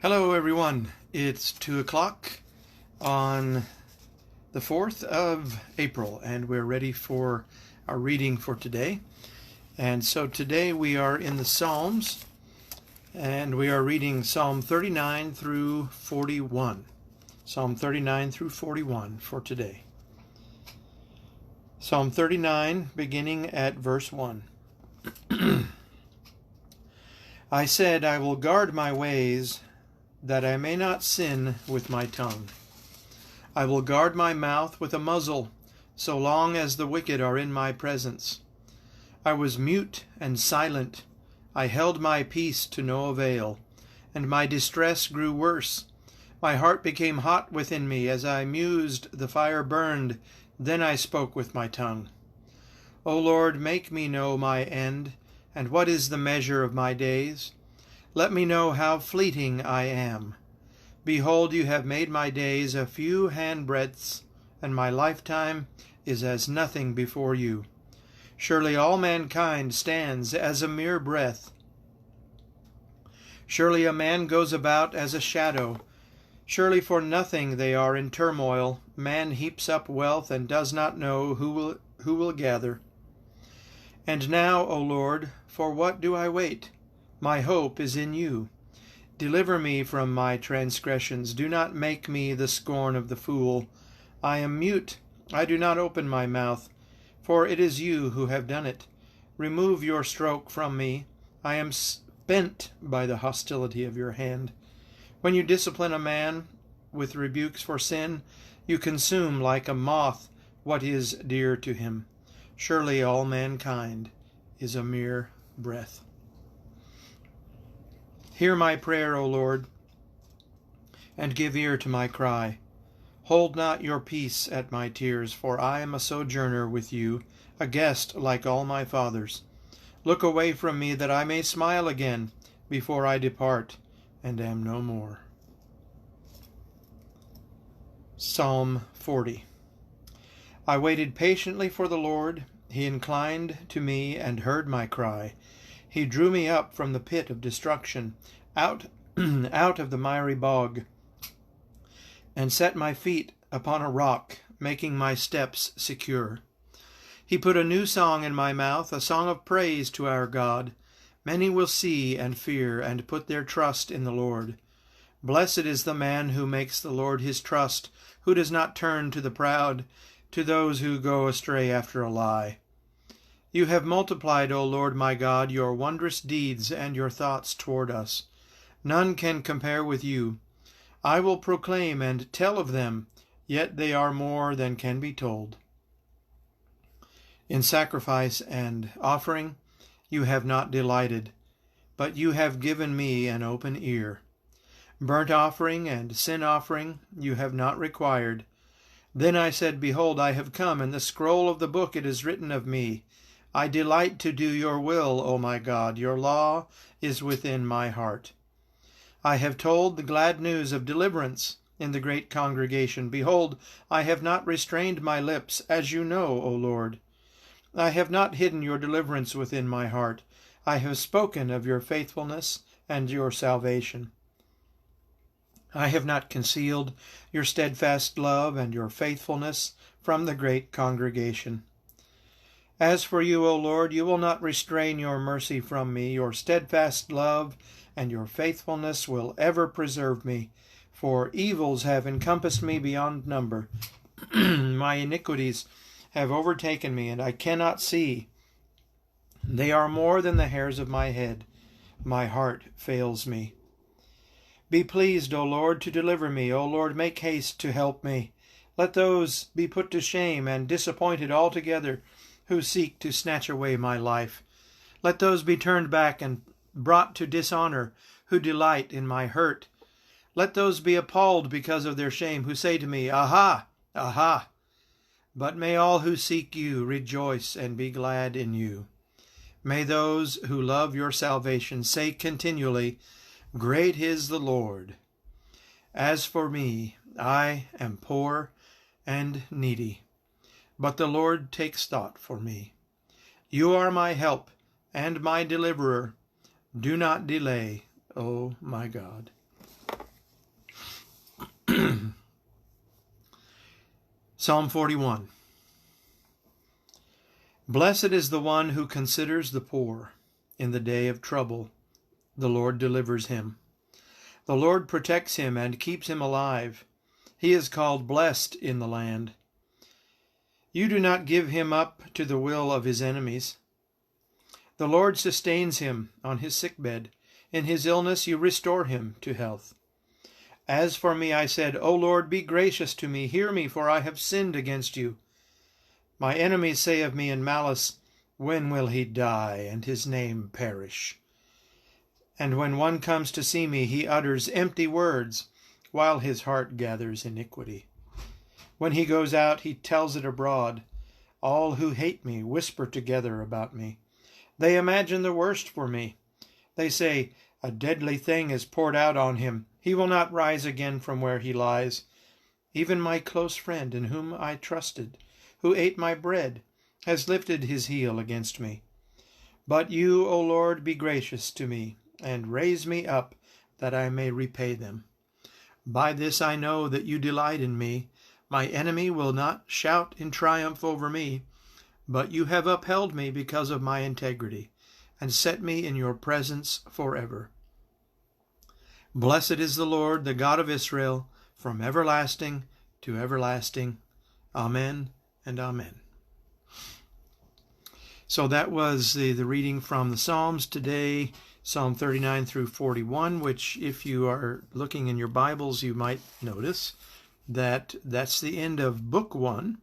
Hello everyone, it's 2 o'clock on the 4th of April and we're ready for our reading for today. And so today we are in the Psalms and we are reading Psalm 39 through 41. Psalm 39 through 41 for today. Psalm 39 beginning at verse 1. I said, I will guard my ways, that I may not sin with my tongue. I will guard my mouth with a muzzle, so long as the wicked are in my presence. I was mute and silent. I held my peace to no avail, and my distress grew worse. My heart became hot within me. As I mused, the fire burned. Then I spoke with my tongue. O Lord, make me know my end, and what is the measure of my days? Let me know how fleeting I am. Behold, you have made my days a few handbreadths, and my lifetime is as nothing before you. Surely all mankind stands as a mere breath. Surely a man goes about as a shadow. Surely for nothing they are in turmoil. Man heaps up wealth and does not know who will gather. And now, O Lord, for what do I wait? My hope is in you. Deliver me from my transgressions. Do not make me the scorn of the fool. I am mute. I do not open my mouth, for it is you who have done it. Remove your stroke from me. I am spent by the hostility of your hand. When you discipline a man with rebukes for sin, you consume like a moth what is dear to him. Surely all mankind is a mere breath. Hear my prayer, O Lord, and give ear to my cry. Hold not your peace at my tears, for I am a sojourner with you, a guest like all my fathers. Look away from me, that I may smile again before I depart and am no more. Psalm 40. I waited patiently for the Lord. He inclined to me and heard my cry. He drew me up from the pit of destruction, out of the miry bog, and set my feet upon a rock, making my steps secure. He put a new song in my mouth, a song of praise to our God. Many will see and fear and put their trust in the Lord. Blessed is the man who makes the Lord his trust, who does not turn to the proud, to those who go astray after a lie. You have multiplied, O Lord my God, your wondrous deeds and your thoughts toward us. None can compare with you. I will proclaim and tell of them, yet they are more than can be told. In sacrifice and offering you have not delighted, but you have given me an open ear. Burnt offering and sin offering you have not required. Then I said, Behold, I have come. In the scroll of the book it is written of me, I delight to do your will, O my God. Your law is within my heart. I have told the glad news of deliverance in the great congregation. Behold, I have not restrained my lips, as you know, O Lord. I have not hidden your deliverance within my heart. I have spoken of your faithfulness and your salvation. I have not concealed your steadfast love and your faithfulness from the great congregation. As for you, O Lord, you will not restrain your mercy from me. Your steadfast love and your faithfulness will ever preserve me, for evils have encompassed me beyond number. My iniquities have overtaken me, and I cannot see. They are more than the hairs of my head. My heart fails me. Be pleased, O Lord, to deliver me. O Lord, make haste to help me. Let those be put to shame and disappointed altogether who seek to snatch away my life. Let those be turned back and brought to dishonor who delight in my hurt. Let those be appalled because of their shame who say to me, Aha! Aha! But may all who seek you rejoice and be glad in you. May those who love your salvation say continually, Great is the Lord. As for me, I am poor and needy, but the Lord takes thought for me. You are my help and my deliverer. Do not delay, O my God. Psalm 41. Blessed is the one who considers the poor. In the day of trouble, the Lord delivers him. The Lord protects him and keeps him alive. He is called blessed in the land. You do not give him up to the will of his enemies. The Lord sustains him on his sickbed. In his illness you restore him to health. As for me, I said, O Lord, be gracious to me. Hear me, for I have sinned against you. My enemies say of me in malice, when will he die and his name perish? And when one comes to see me, he utters empty words, while his heart gathers iniquity. When he goes out, he tells it abroad. All who hate me whisper together about me. They imagine the worst for me. They say, a deadly thing is poured out on him. He will not rise again from where he lies. Even my close friend, in whom I trusted, who ate my bread, has lifted his heel against me. But you, O Lord, be gracious to me, and raise me up, that I may repay them. By this I know that you delight in me. My enemy will not shout in triumph over me, but you have upheld me because of my integrity, and set me in your presence forever. Blessed is the Lord, the God of Israel, from everlasting to everlasting. Amen and amen. So that was the reading from the Psalms today, Psalm 39 through 41, which if you are looking in your Bibles, you might notice that that's the end of Book 1,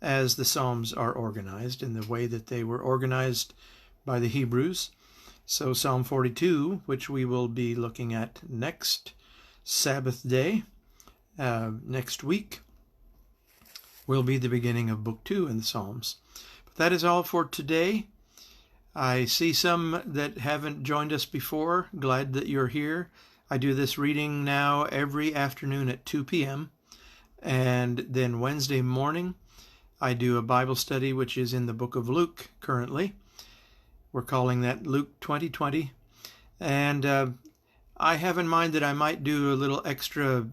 as the Psalms are organized in the way that they were organized by the Hebrews. So Psalm 42, which we will be looking at next Sabbath day, next week, will be the beginning of Book 2 in the Psalms. But that is all for today. I see some that haven't joined us before. Glad that you're here. I do this reading now every afternoon at 2 p.m. And then Wednesday morning, I do a Bible study, which is in the book of Luke currently. We're calling that Luke 2020. And I have in mind that I might do a little extra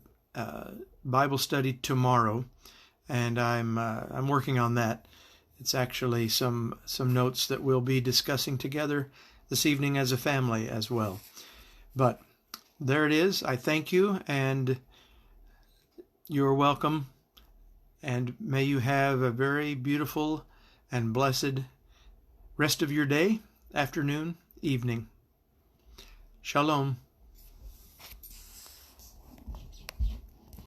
Bible study tomorrow. And I'm working on that. It's actually some notes that we'll be discussing together this evening as a family as well. But there it is. I thank you, and you're welcome. And may you have a very beautiful and blessed rest of your day, afternoon, evening. Shalom.